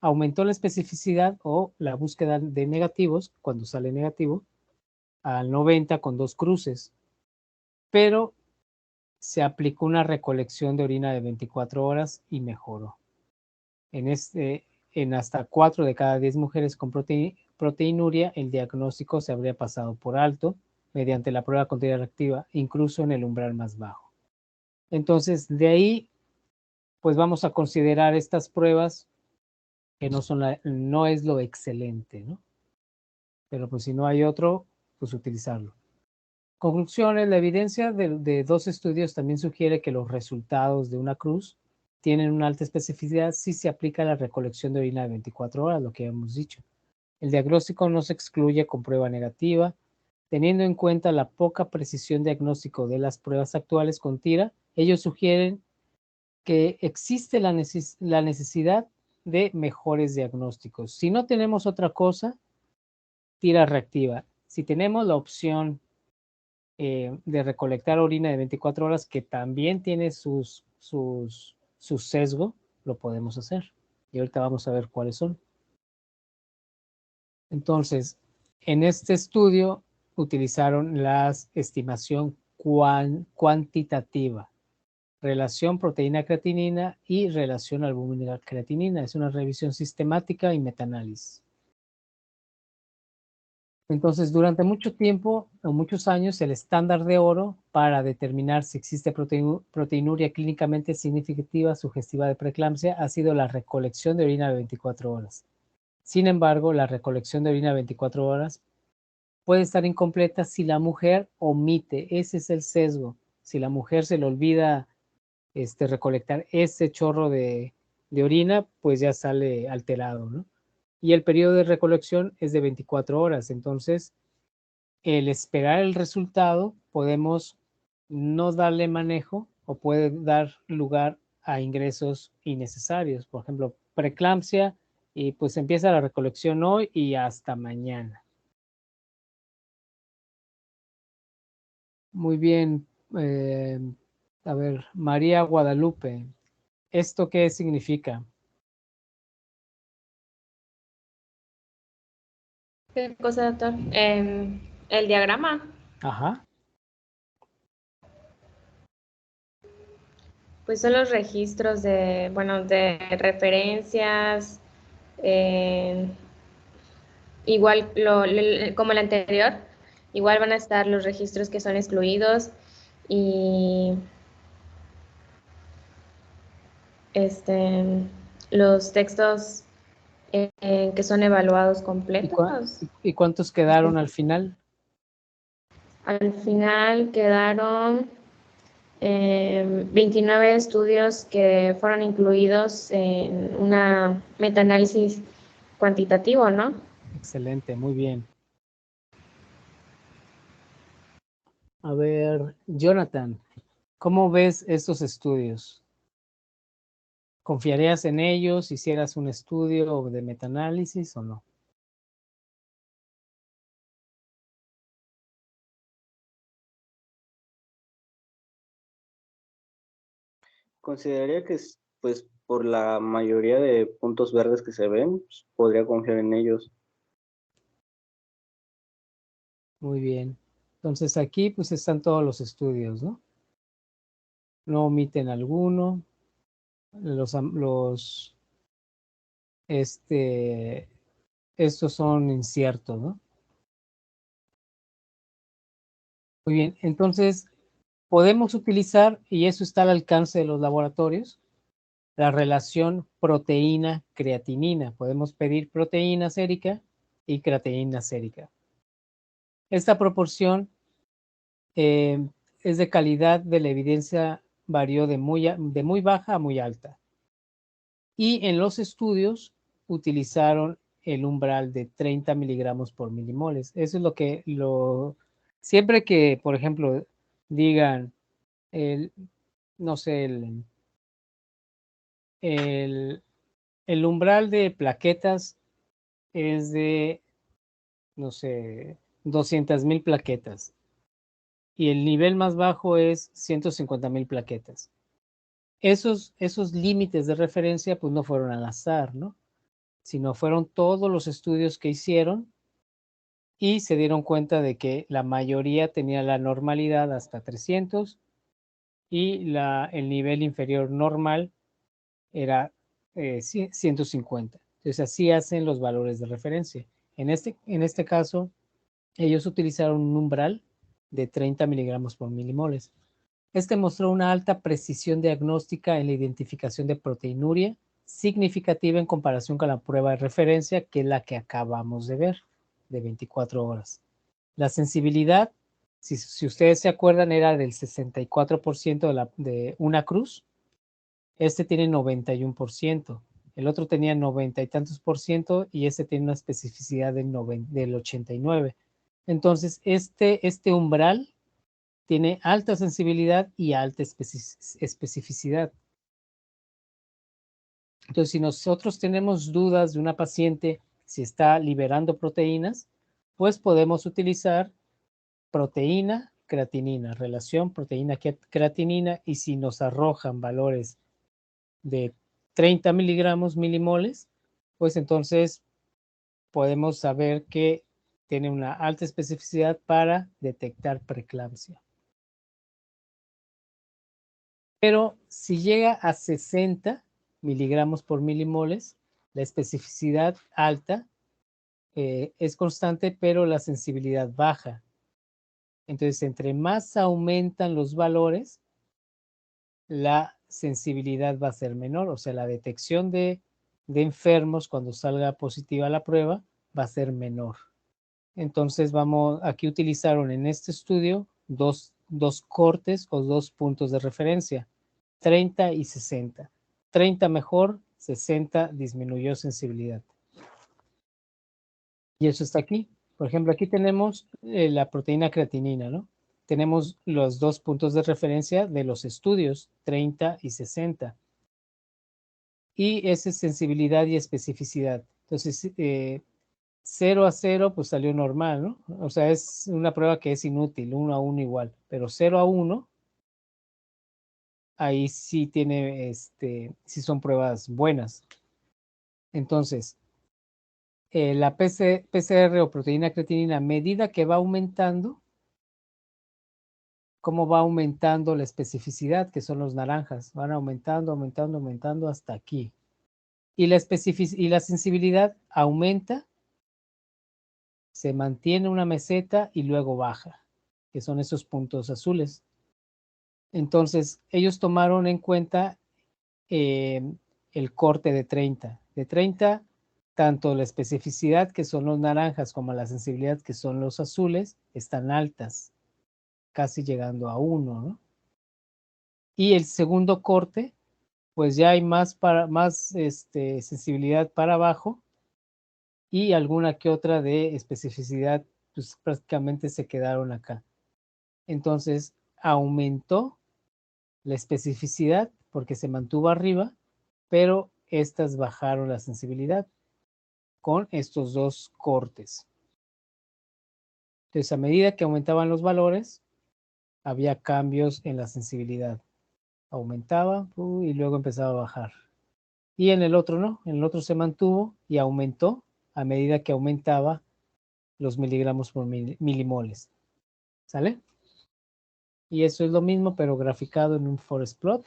Aumentó la especificidad o la búsqueda de negativos, cuando sale negativo, al 90 con 2 cruces, pero se aplicó una recolección de orina de 24 horas y mejoró. En hasta 4 de cada 10 mujeres con proteinuria, el diagnóstico se habría pasado por alto mediante la prueba con tira reactiva, incluso en el umbral más bajo. Entonces, de ahí, pues vamos a considerar estas pruebas que no es lo excelente, ¿no? Pero pues si no hay otro, pues utilizarlo. Conclusiones, la evidencia de 2 estudios también sugiere que los resultados de una cruz tienen una alta especificidad si se aplica la recolección de orina de 24 horas, lo que hemos dicho. El diagnóstico no se excluye con prueba negativa. Teniendo en cuenta la poca precisión diagnóstico de las pruebas actuales con tira, ellos sugieren que existe la necesidad de mejores diagnósticos. Si no tenemos otra cosa, tira reactiva. Si tenemos la opción de recolectar orina de 24 horas, que también tiene su sesgo, lo podemos hacer. Y ahorita vamos a ver cuáles son. Entonces, en este estudio utilizaron la estimación cuantitativa, relación proteína-creatinina y relación albúmina-creatinina. Es una revisión sistemática y metaanálisis. Entonces, durante mucho tiempo o muchos años, el estándar de oro para determinar si existe proteinuria clínicamente significativa sugestiva de preeclampsia ha sido la recolección de orina de 24 horas. Sin embargo, la recolección de orina de 24 horas puede estar incompleta si la mujer omite. Ese es el sesgo. Si la mujer se le olvida recolectar ese chorro de orina, pues ya sale alterado, ¿no? Y el periodo de recolección es de 24 horas. Entonces, el esperar el resultado, podemos no darle manejo o puede dar lugar a ingresos innecesarios. Por ejemplo, preeclampsia, y pues empieza la recolección hoy y hasta mañana. Muy bien. A ver, María Guadalupe, ¿esto qué significa? ¿Qué cosa, doctor? El diagrama, Ajá. pues son los registros de, bueno, de referencias, eh, igual como el anterior, igual van a estar los registros que son excluidos y los textos que son evaluados completos. ¿Y cuántos quedaron al final? Al final quedaron 29 estudios que fueron incluidos en una metaanálisis cuantitativo, ¿no? Excelente, muy bien. A ver, Jonathan, ¿cómo ves estos estudios? ¿Confiarías en ellos? ¿Hicieras un estudio de metaanálisis o no? Consideraría que, pues, por la mayoría de puntos verdes que se ven, pues, podría confiar en ellos. Muy bien. Entonces aquí pues están todos los estudios, ¿no? No omiten alguno. Estos son inciertos, ¿no? Muy bien. Entonces podemos utilizar, y eso está al alcance de los laboratorios, la relación proteína-creatinina. Podemos pedir proteína sérica y creatinina sérica. Esta proporción es de calidad de la evidencia, varió de muy baja a muy alta. Y en los estudios utilizaron el umbral de 30 miligramos por milimoles. Eso es siempre que, por ejemplo, digan, no sé, el umbral de plaquetas es de, no sé, 200,000 plaquetas. Y el nivel más bajo es 150,000 plaquetas. Esos límites de referencia pues no fueron al azar, ¿no? Sino fueron todos los estudios que hicieron y se dieron cuenta de que la mayoría tenía la normalidad hasta 300 y el nivel inferior normal era 150. Entonces así hacen los valores de referencia. En este caso, ellos utilizaron un umbral de 30 miligramos por milimoles. Este mostró una alta precisión diagnóstica en la identificación de proteinuria significativa en comparación con la prueba de referencia, que es la que acabamos de ver, de 24 horas. La sensibilidad, si ustedes se acuerdan, era del 64% de una cruz. Este tiene 91%. El otro tenía 90 y tantos por ciento y este tiene una especificidad del 89. Entonces, este umbral tiene alta sensibilidad y alta especificidad. Entonces, si nosotros tenemos dudas de una paciente si está liberando proteínas, pues podemos utilizar proteína, creatinina, relación proteína, creatinina, y si nos arrojan valores de 30 miligramos milimoles, pues entonces podemos saber que tiene una alta especificidad para detectar preeclampsia. Pero si llega a 60 miligramos por milimoles, la especificidad alta, es constante, pero la sensibilidad baja. Entonces, entre más aumentan los valores, la sensibilidad va a ser menor, o sea, la detección de enfermos cuando salga positiva la prueba va a ser menor. Entonces, aquí utilizaron en este estudio dos cortes o 2 puntos de referencia, 30 y 60. 30 mejor, 60 disminuyó sensibilidad. Y eso está aquí. Por ejemplo, aquí tenemos la proteína creatinina, ¿no? Tenemos los 2 puntos de referencia de los estudios, 30 y 60. Y esa es sensibilidad y especificidad. Entonces, 0 a 0, pues salió normal, ¿no? O sea, es una prueba que es inútil, 1 a 1 igual. Pero 0 a 1, ahí sí tiene, sí son pruebas buenas. Entonces, la PCR o proteína creatinina, a medida que va aumentando, cómo va aumentando la especificidad, que son los naranjas, van aumentando, aumentando, aumentando hasta aquí. Y la sensibilidad aumenta, se mantiene una meseta y luego baja, que son esos puntos azules. Entonces, ellos tomaron en cuenta el corte de 30. De 30, tanto la especificidad, que son los naranjas, como la sensibilidad, que son los azules, están altas, casi llegando a 1, ¿no? Y el segundo corte, pues ya hay más sensibilidad para abajo y alguna que otra de especificidad, pues prácticamente se quedaron acá. Entonces, aumentó la especificidad porque se mantuvo arriba, pero estas bajaron la sensibilidad con estos 2 cortes. Entonces, a medida que aumentaban los valores, había cambios en la sensibilidad. Aumentaba y luego empezaba a bajar. Y en el otro no, en el otro se mantuvo y aumentó a medida que aumentaba los miligramos por milimoles. ¿Sale? Y eso es lo mismo, pero graficado en un forest plot.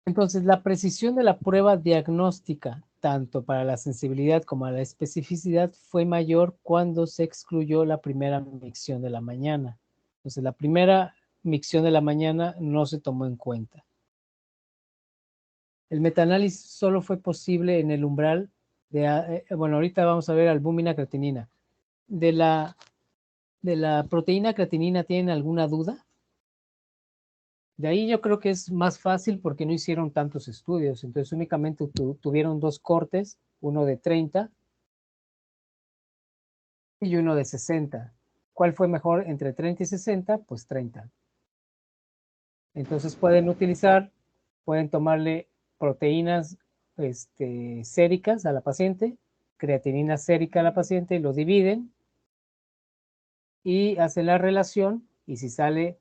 Entonces, la precisión de la prueba diagnóstica, tanto para la sensibilidad como la especificidad, fue mayor cuando se excluyó la primera micción de la mañana. Entonces, la primera micción de la mañana no se tomó en cuenta. El metaanálisis solo fue posible en el umbral de, bueno, ahorita vamos a ver albúmina creatinina. De la proteína creatinina, ¿tienen alguna duda? De ahí yo creo que es más fácil porque no hicieron tantos estudios, entonces únicamente tuvieron 2 cortes, uno de 30 y uno de 60. ¿Cuál fue mejor entre 30 y 60? Pues 30. Entonces pueden tomarle proteínas séricas a la paciente, creatinina sérica a la paciente, y lo dividen y hacen la relación, y si sale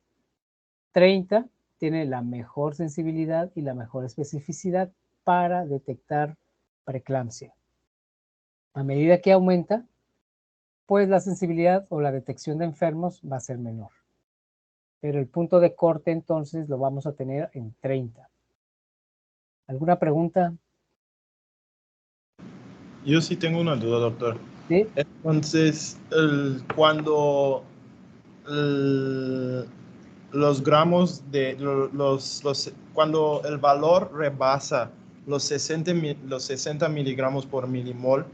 30, tiene la mejor sensibilidad y la mejor especificidad para detectar preeclampsia. A medida que aumenta, pues la sensibilidad o la detección de enfermos va a ser menor. Pero el punto de corte entonces lo vamos a tener en 30. ¿Alguna pregunta? Yo sí tengo una duda, doctor. ¿Sí? Entonces, cuando los gramos de cuando el valor rebasa los 60 miligramos por milimol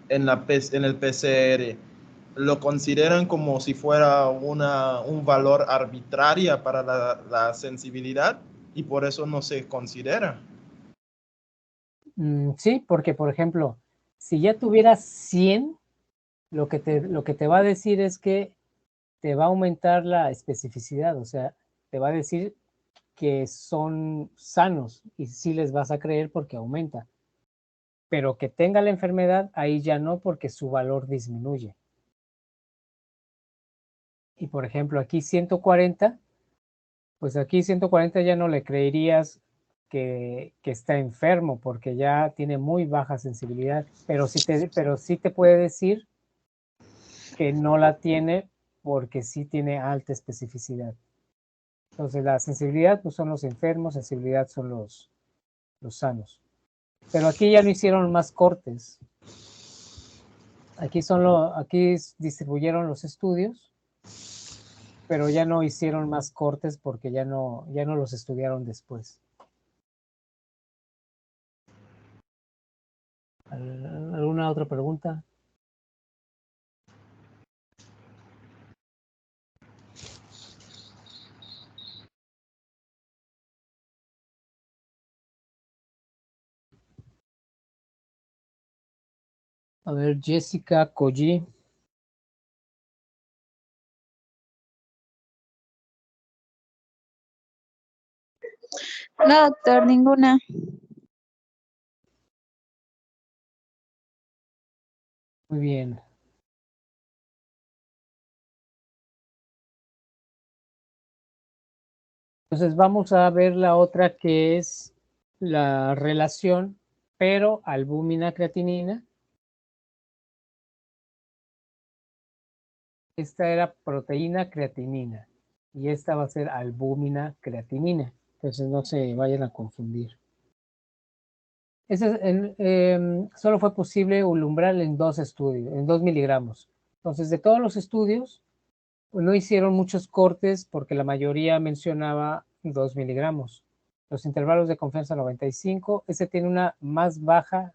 en el PCR, ¿lo consideran como si fuera un valor arbitraria para la sensibilidad y por eso no se considera? Sí, porque por ejemplo, si ya tuvieras 100, lo que te va a decir es que te va a aumentar la especificidad, o sea, te va a decir que son sanos y sí les vas a creer porque aumenta. Pero que tenga la enfermedad, ahí ya no, porque su valor disminuye. Y por ejemplo, aquí 140, pues aquí 140 ya no le creerías que está enfermo porque ya tiene muy baja sensibilidad, pero sí te puede decir que no la tiene porque sí tiene alta especificidad. Entonces la sensibilidad pues son los enfermos, sensibilidad son los sanos. Pero aquí ya no hicieron más cortes. Aquí distribuyeron los estudios, pero ya no hicieron más cortes porque ya no los estudiaron después. ¿Alguna otra pregunta? A ver, Jessica Koji. No, doctor, ninguna. Muy bien. Entonces vamos a ver la otra, que es la relación, pero albúmina-creatinina. Esta era proteína-creatinina y esta va a ser albúmina-creatinina. Entonces no se vayan a confundir. Solo fue posible el umbral en 2 estudios, en 2 miligramos. Entonces, de todos los estudios, no hicieron muchos cortes porque la mayoría mencionaba 2 miligramos. Los intervalos de confianza 95, ese tiene una más baja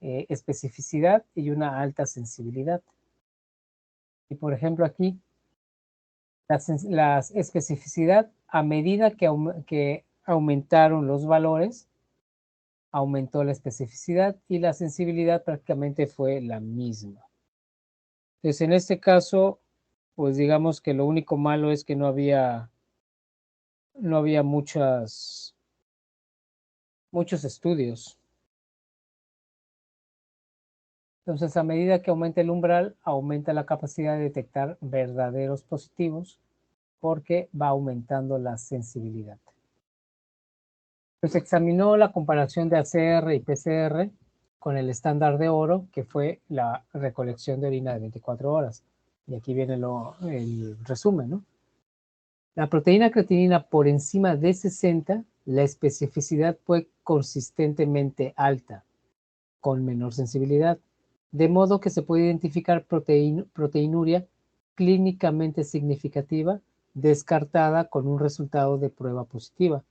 especificidad y una alta sensibilidad. Y por ejemplo aquí, la especificidad, a medida que aumentaron los valores, aumentó la especificidad y la sensibilidad prácticamente fue la misma. Entonces, en este caso, pues digamos que lo único malo es que no había muchos estudios. Entonces, a medida que aumenta el umbral, aumenta la capacidad de detectar verdaderos positivos porque va aumentando la sensibilidad. Pues examinó la comparación de ACR y PCR con el estándar de oro, que fue la recolección de orina de 24 horas. Y aquí viene el resumen, ¿no? La proteína creatinina por encima de 60, la especificidad fue consistentemente alta, con menor sensibilidad, de modo que se puede identificar proteinuria clínicamente significativa descartada con un resultado de prueba positiva,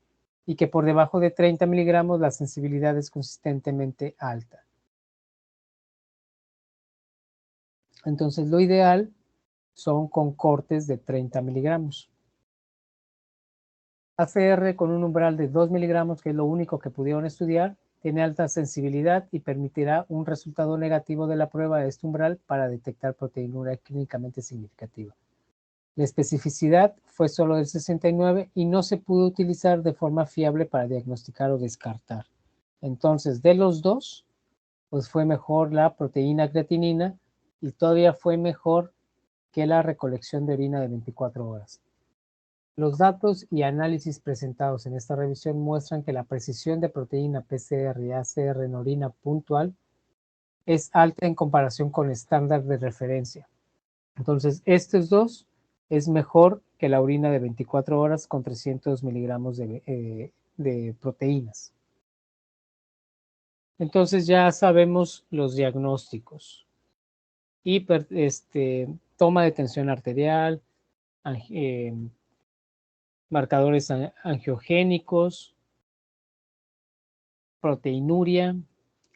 y que por debajo de 30 miligramos la sensibilidad es consistentemente alta. Entonces, lo ideal son con cortes de 30 miligramos. ACR con un umbral de 2 miligramos, que es lo único que pudieron estudiar, tiene alta sensibilidad y permitirá un resultado negativo de la prueba de este umbral para detectar proteinuria clínicamente significativa. La especificidad fue solo del 69 y no se pudo utilizar de forma fiable para diagnosticar o descartar. Entonces, de los dos, pues fue mejor la proteína creatinina y todavía fue mejor que la recolección de orina de 24 horas. Los datos y análisis presentados en esta revisión muestran que la precisión de proteína PCR y ACR en orina puntual es alta en comparación con el estándar de referencia. Entonces, estos dos es mejor que la orina de 24 horas con 300 miligramos de proteínas. Entonces ya sabemos los diagnósticos. Toma de tensión arterial, marcadores angiogénicos, proteinuria,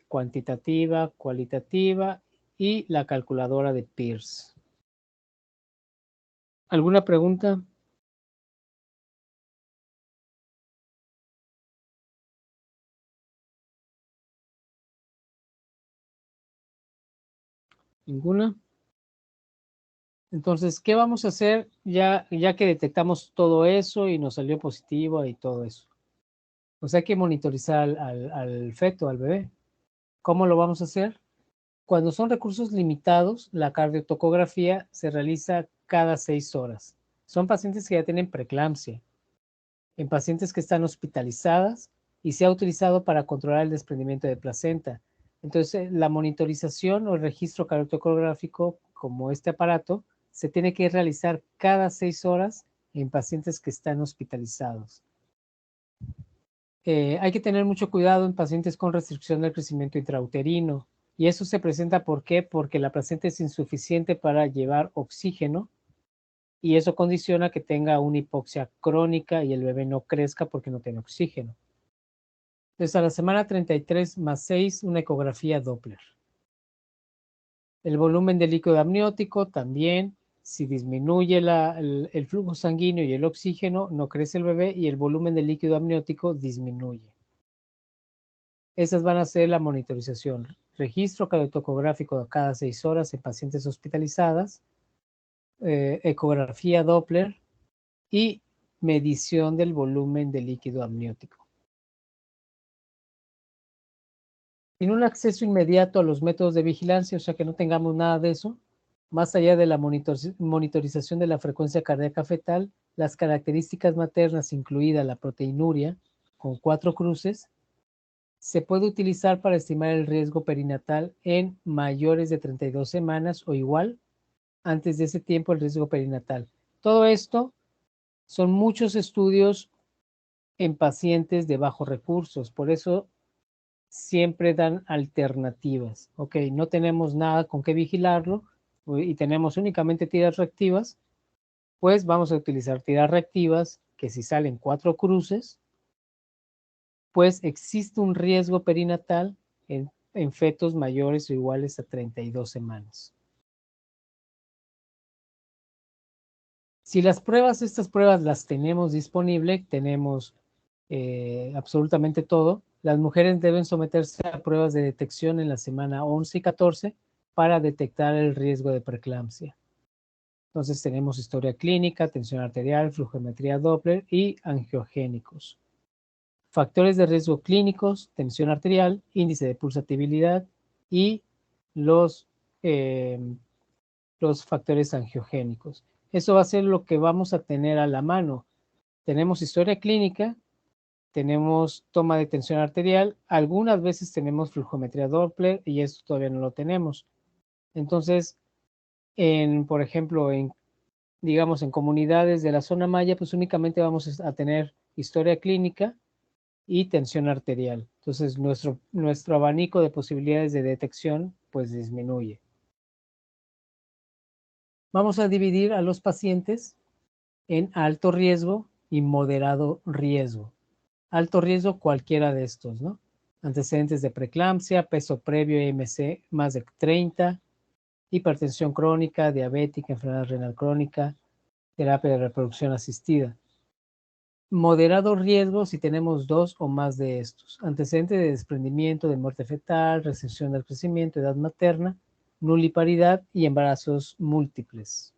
cuantitativa, cualitativa y la calculadora de Peirce. ¿Alguna pregunta? ¿Ninguna? Entonces, ¿qué vamos a hacer ya que detectamos todo eso y nos salió positivo y todo eso? Pues hay que monitorizar al feto, al bebé. ¿Cómo lo vamos a hacer? Cuando son recursos limitados, la cardiotocografía se realiza cada 6 horas. Son pacientes que ya tienen preeclampsia, en pacientes que están hospitalizadas y se ha utilizado para controlar el desprendimiento de placenta. Entonces, la monitorización o el registro cardiotocográfico, como este aparato, se tiene que realizar cada 6 horas en pacientes que están hospitalizados. Hay que tener mucho cuidado en pacientes con restricción del crecimiento intrauterino. Y eso se presenta, ¿por qué? Porque la placenta es insuficiente para llevar oxígeno y eso condiciona que tenga una hipoxia crónica y el bebé no crezca porque no tiene oxígeno. Entonces, a la semana 33 más 6, una ecografía Doppler. El volumen de líquido amniótico también, si disminuye el flujo sanguíneo y el oxígeno, no crece el bebé y el volumen de líquido amniótico disminuye. Esas van a ser la monitorización. Registro cardiotocográfico cada 6 horas en pacientes hospitalizadas, ecografía Doppler y medición del volumen de líquido amniótico. Sin un acceso inmediato a los métodos de vigilancia, o sea que no tengamos nada de eso, más allá de la monitorización de la frecuencia cardíaca fetal, las características maternas, incluida la proteinuria, con 4 cruces, se puede utilizar para estimar el riesgo perinatal en mayores de 32 semanas o igual, antes de ese tiempo el riesgo perinatal. Todo esto son muchos estudios en pacientes de bajos recursos, por eso siempre dan alternativas. Ok, no tenemos nada con qué vigilarlo y tenemos únicamente tiras reactivas, pues vamos a utilizar tiras reactivas que si salen 4 cruces, pues existe un riesgo perinatal en fetos mayores o iguales a 32 semanas. Si las pruebas, estas pruebas las tenemos disponibles, tenemos absolutamente todo, las mujeres deben someterse a pruebas de detección en la semana 11 y 14 para detectar el riesgo de preeclampsia. Entonces tenemos historia clínica, tensión arterial, flujometría Doppler y angiogénicos. Factores de riesgo clínicos, tensión arterial, índice de pulsatividad y los factores angiogénicos. Eso va a ser lo que vamos a tener a la mano. Tenemos historia clínica, tenemos toma de tensión arterial, algunas veces tenemos flujometría Doppler y esto todavía no lo tenemos. Entonces, por ejemplo, digamos en comunidades de la zona maya, pues únicamente vamos a tener historia clínica y tensión arterial. Entonces, nuestro abanico de posibilidades de detección pues disminuye. Vamos a dividir a los pacientes en alto riesgo y moderado riesgo. Alto riesgo cualquiera de estos, ¿no? Antecedentes de preeclampsia, peso previo IMC más de 30, hipertensión crónica, diabética, enfermedad renal crónica, terapia de reproducción asistida. Moderado riesgo si tenemos 2 o más de estos. Antecedentes de desprendimiento, de muerte fetal, recesión del crecimiento, edad materna, nuliparidad y embarazos múltiples.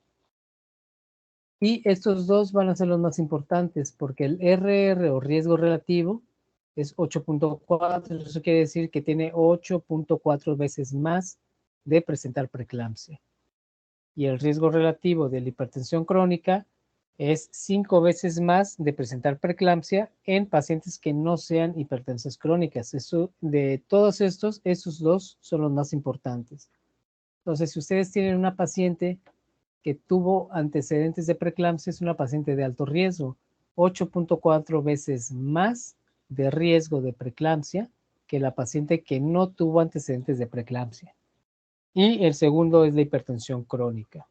Y estos dos van a ser los más importantes porque el RR o riesgo relativo es 8.4, eso quiere decir que tiene 8.4 veces más de presentar preeclampsia. Y el riesgo relativo de la hipertensión crónica es 5 veces más de presentar preeclampsia en pacientes que no sean hipertensas crónicas. Eso, de todos estos, esos dos son los más importantes. Entonces, si ustedes tienen una paciente que tuvo antecedentes de preeclampsia, es una paciente de alto riesgo, 8.4 veces más de riesgo de preeclampsia que la paciente que no tuvo antecedentes de preeclampsia. Y el segundo es la hipertensión crónica.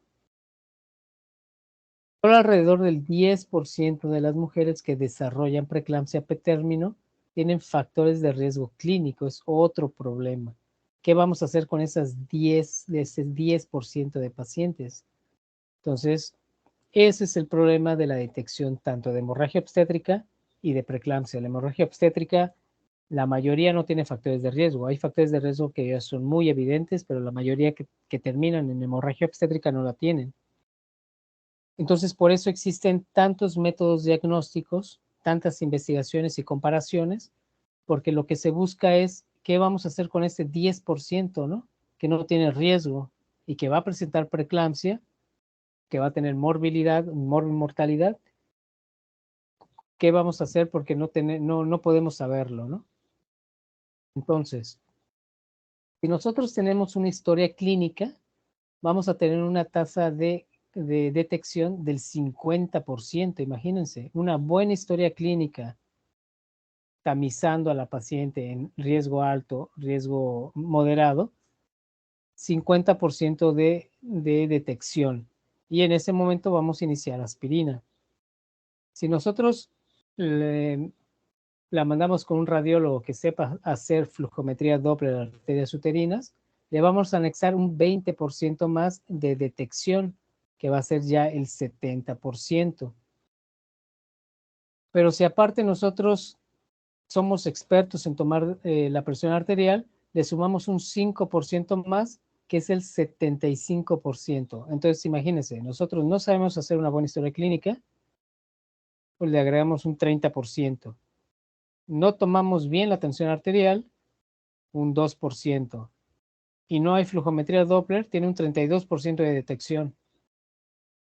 Solo alrededor del 10% de las mujeres que desarrollan preeclampsia pretérmino tienen factores de riesgo clínico, es otro problema. ¿Qué vamos a hacer con ese 10% de pacientes? Entonces, ese es el problema de la detección tanto de hemorragia obstétrica y de preeclampsia. La hemorragia obstétrica, la mayoría no tiene factores de riesgo. Hay factores de riesgo que ya son muy evidentes, pero la mayoría que terminan en hemorragia obstétrica no la tienen. Entonces, por eso existen tantos métodos diagnósticos, tantas investigaciones y comparaciones, porque lo que se busca es qué vamos a hacer con ese 10%, ¿no? Que no tiene riesgo y que va a presentar preeclampsia, que va a tener mortalidad. ¿Qué vamos a hacer? Porque no podemos saberlo, ¿no? Entonces, si nosotros tenemos una historia clínica, vamos a tener una tasa de detección del 50%. Imagínense, una buena historia clínica tamizando a la paciente en riesgo alto, riesgo moderado, 50% de detección. Y en ese momento vamos a iniciar aspirina. Si nosotros la mandamos con un radiólogo que sepa hacer flujometría Doppler de arterias uterinas, le vamos a anexar un 20% más de detección, que va a ser ya el 70%. Pero si aparte nosotros somos expertos en tomar la presión arterial, le sumamos un 5% más, que es el 75%. Entonces, imagínense, nosotros no sabemos hacer una buena historia clínica, pues le agregamos un 30%. No tomamos bien la tensión arterial, un 2%. Y no hay flujometría Doppler, tiene un 32% de detección.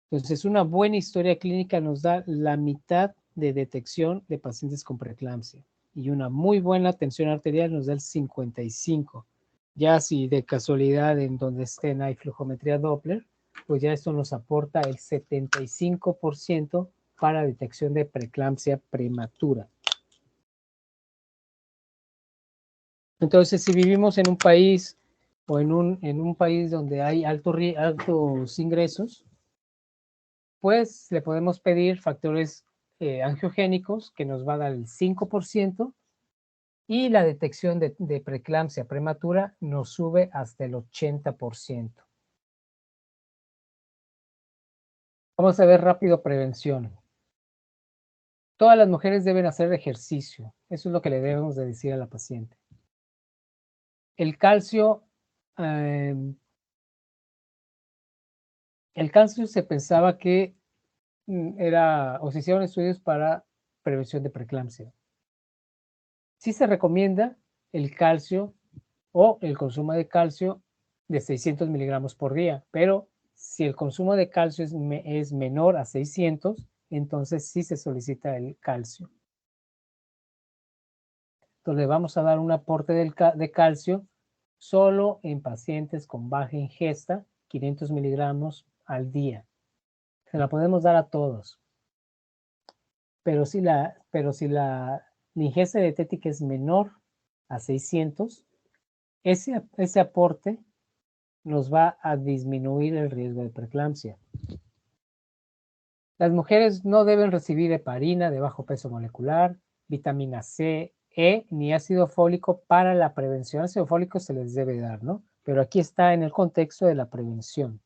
Entonces, una buena historia clínica nos da la mitad de detección de pacientes con preeclampsia. Y una muy buena tensión arterial nos da el 55%. Ya si de casualidad en donde estén hay flujometría Doppler, pues ya esto nos aporta el 75% para detección de preeclampsia prematura. Entonces, si vivimos en un país o en un país donde hay altos ingresos, pues le podemos pedir factores angiogénicos que nos va a dar el 5% y la detección de preeclampsia prematura nos sube hasta el 80%. Vamos a ver rápido prevención. Todas las mujeres deben hacer ejercicio. Eso es lo que le debemos de decir a la paciente. El calcio se pensaba que o se hicieron estudios para prevención de preeclampsia. Sí se recomienda el calcio o el consumo de calcio de 600 miligramos por día, pero si el consumo de calcio es menor a 600, entonces sí se solicita el calcio. Entonces le vamos a dar un aporte de calcio solo en pacientes con baja ingesta, 500 miligramos al día. Se la podemos dar a todos. Pero si la ingesta dietética es menor a 600, ese aporte nos va a disminuir el riesgo de preeclampsia. Las mujeres no deben recibir heparina de bajo peso molecular, vitamina C, E, ni ácido fólico para la prevención. Ácido fólico se les debe dar, ¿no? Pero aquí está en el contexto de la prevención.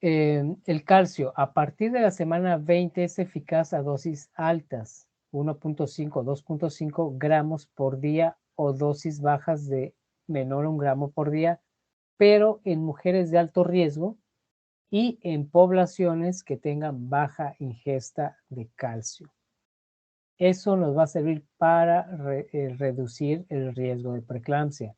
El calcio a partir de la semana 20 es eficaz a dosis altas, 1.5, 2.5 gramos por día o dosis bajas de menor a 1 gramo por día, pero en mujeres de alto riesgo y en poblaciones que tengan baja ingesta de calcio. Eso nos va a servir para reducir el riesgo de preeclampsia.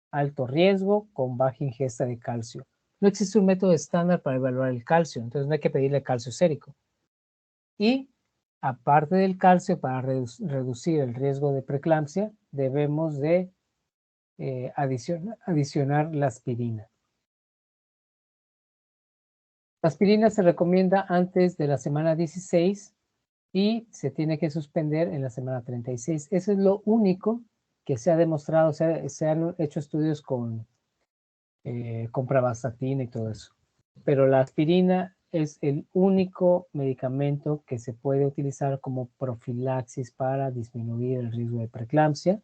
Alto riesgo con baja ingesta de calcio. No existe un método estándar para evaluar el calcio, entonces no hay que pedirle calcio sérico. Y aparte del calcio, para reducir el riesgo de preeclampsia, debemos de adicionar la aspirina. La aspirina se recomienda antes de la semana 16 y se tiene que suspender en la semana 36. Eso es lo único que se ha demostrado, se han hecho estudios con pravastatina y todo eso. Pero la aspirina es el único medicamento que se puede utilizar como profilaxis para disminuir el riesgo de preeclampsia.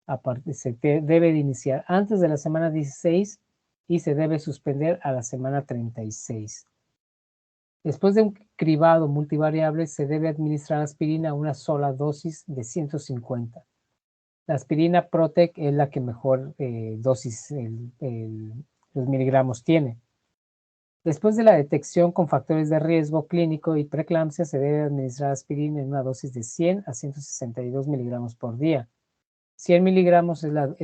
Aparte, se debe de iniciar antes de la semana 16 y se debe suspender a la semana 36. Después de un cribado multivariable, se debe administrar aspirina a una sola dosis de 150. La aspirina Protec es la que mejor dosis, los miligramos tiene. Después de la detección con factores de riesgo clínico y preeclampsia, se debe administrar aspirina en una dosis de 100 a 162 miligramos por día. 100 miligramos es la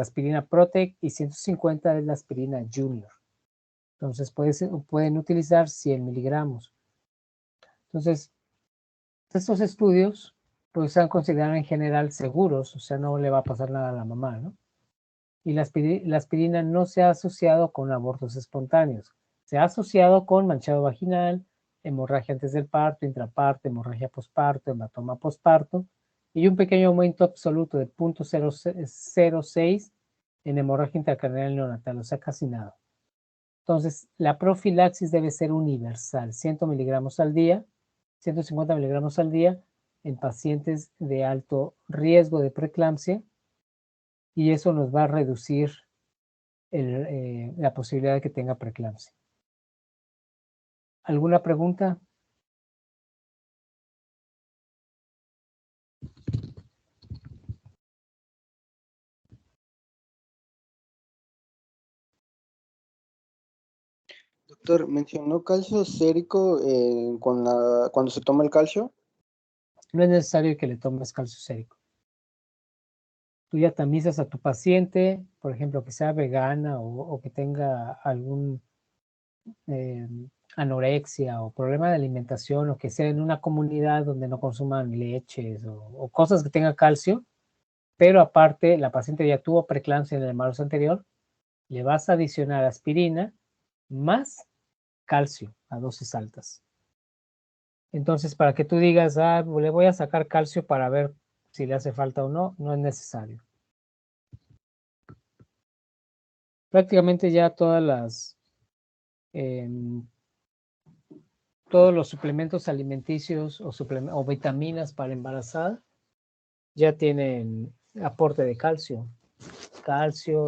aspirina Protec y 150 es la aspirina Junior. Entonces pueden utilizar 100 miligramos. Entonces, estos estudios pues se han considerado en general seguros, o sea, no le va a pasar nada a la mamá, ¿no? Y la aspirina no se ha asociado con abortos espontáneos. Se ha asociado con manchado vaginal, hemorragia antes del parto, intraparto, hemorragia posparto, hematoma posparto y un pequeño aumento absoluto de 0.006 en hemorragia intracraneal neonatal, o sea, casi nada. Entonces, la profilaxis debe ser universal, 100 miligramos al día, 150 miligramos al día en pacientes de alto riesgo de preeclampsia, y eso nos va a reducir la posibilidad de que tenga preeclampsia. ¿Alguna pregunta? Doctor, mencionó calcio sérico cuando se toma el calcio. No es necesario que le tomes calcio sérico. Tú ya tamizas a tu paciente, por ejemplo, que sea vegana o que tenga algún anorexia o problema de alimentación, o que sea en una comunidad donde no consuman leches o cosas que tengan calcio, pero aparte la paciente ya tuvo preeclampsia en el embarazo anterior, le vas a adicionar aspirina más calcio a dosis altas. Entonces, para que tú digas, le voy a sacar calcio para ver si le hace falta o no, no es necesario. Prácticamente ya todos los suplementos alimenticios o vitaminas para embarazada ya tienen aporte de calcio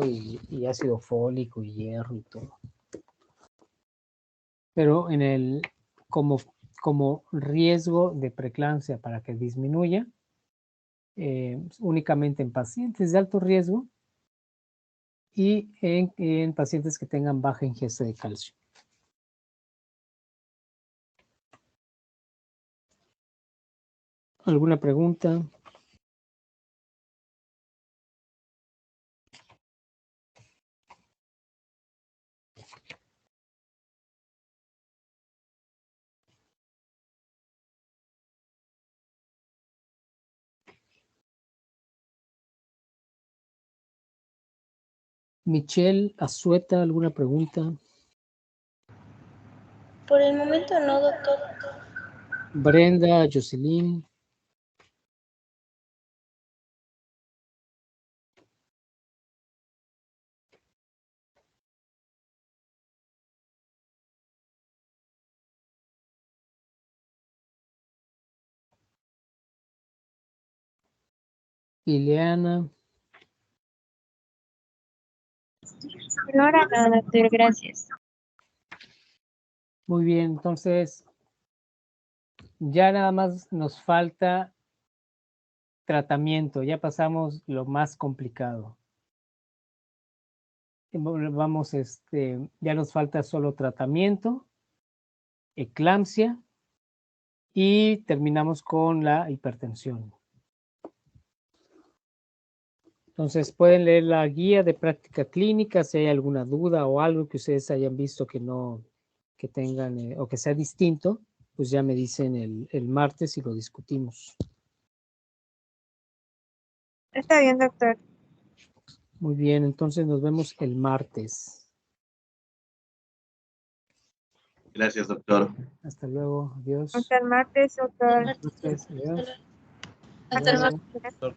y ácido fólico y hierro y todo. Pero como riesgo de preeclampsia para que disminuya, únicamente en pacientes de alto riesgo y en pacientes que tengan baja ingesta de calcio. ¿Alguna pregunta? Michelle Azueta, ¿alguna pregunta? Por el momento no, doctor. Brenda, Jocelyn. Ileana. Ahora no, doctor, gracias. Muy bien, entonces ya nada más nos falta tratamiento, ya pasamos lo más complicado. Vamos, ya nos falta solo tratamiento, eclampsia, y terminamos con la hipertensión. Entonces pueden leer la guía de práctica clínica si hay alguna duda o algo que ustedes hayan visto que tengan o que sea distinto, pues ya me dicen el martes y lo discutimos. Está bien, doctor. Muy bien, entonces nos vemos el martes. Gracias, doctor. Hasta luego, adiós. Hasta el martes, doctor. Gracias, adiós. Hasta el Adiós. martes.